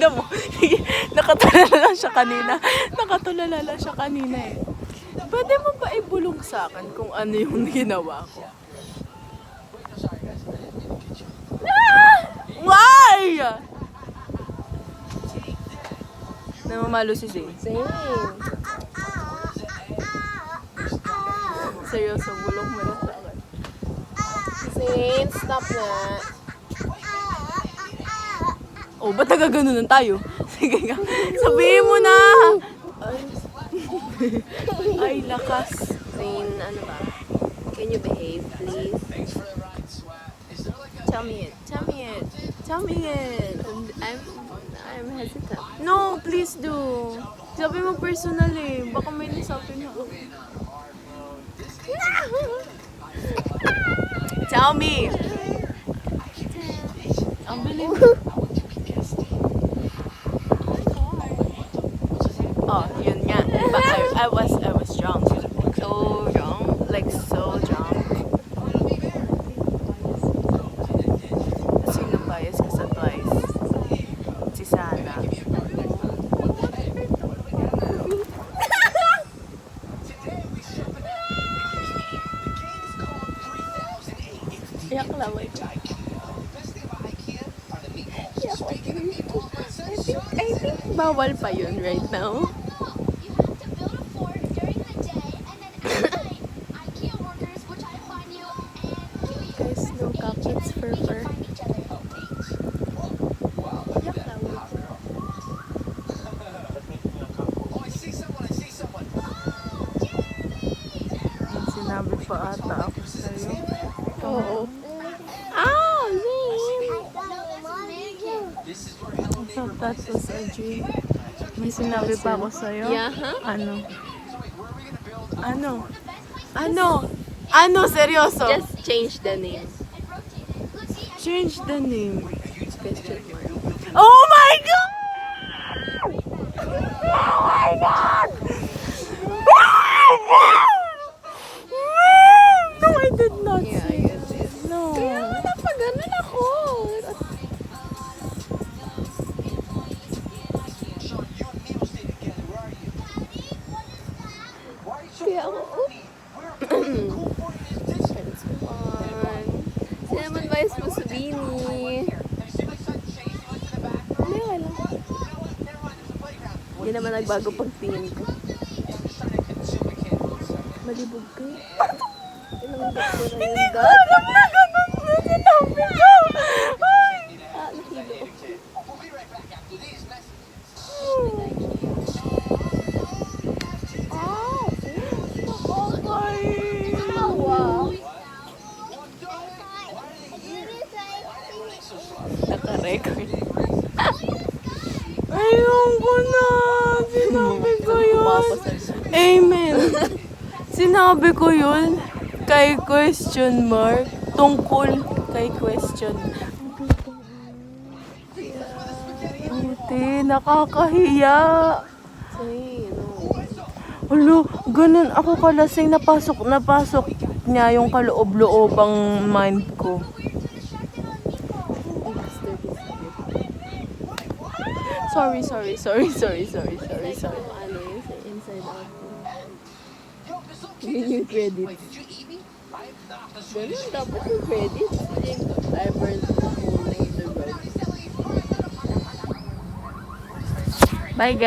Tingnan mo. Nakatulala lang siya kanina. Nakatulala lang siya kanina eh. Pwede mo ba ibulong sa akin kung ano yung ginawa ko? Ah! Why? Namamalo si Zane. Same. Seryoso, bulong mo na sa akin. Zane, stop na. Oh, ba't nagaganunan tayo? Sige nga. Sabihin mo na! Ay, lakas. Zane, ano ba? Can you behave, please? Tell me it. Tell me it. Tell me it. I'm hesitant. No, please do. Sabi mo personal eh. Baka may nasapin ako. Tell me. Ang bilis. Oh, yun nga. Diba? I was drunk. So drunk. Like so drunk. Sino bias ka sa Twice? Si Sana. Iyak laway ko. I think bawal pa yun right now. Guys, no cupcakes for fur. Iyak laway ko. Sinabi pa ata ako sa'yo. Oo. Ah, Zane! So that was a dream. May sinabi pa ako sa'yo? Yeah, huh? Ano? Ano? Ano? Ano? Seryoso? Just change the name. Change the name. Question mark. Oh my God! Oh my God! No, I did not Yeah, say you did. no. Kaya nga napaganon ako. Kaya ako, let's move on. Sino naman bias mo sa Bini? Hindi, okay lang. Hindi naman nagbago pagtingin ko. Malibog ka. Hindi ko alam na ganun na sinabi ko. Ah, nahilo. Naka-record. Ayoko na. Sinabi ko yun. Amen. Sinabi ko yun kay question mark. Tungkol kay question. Buti, nakakahiya. Say, no. Alo, ganun ako kalasing napasok niya yung kaloob-loobang mind ko. Sorry. Ano yun sa inside out mo? Yun yung credit. Ganun, dapat yung credit. I burned the whole night. Bye guys.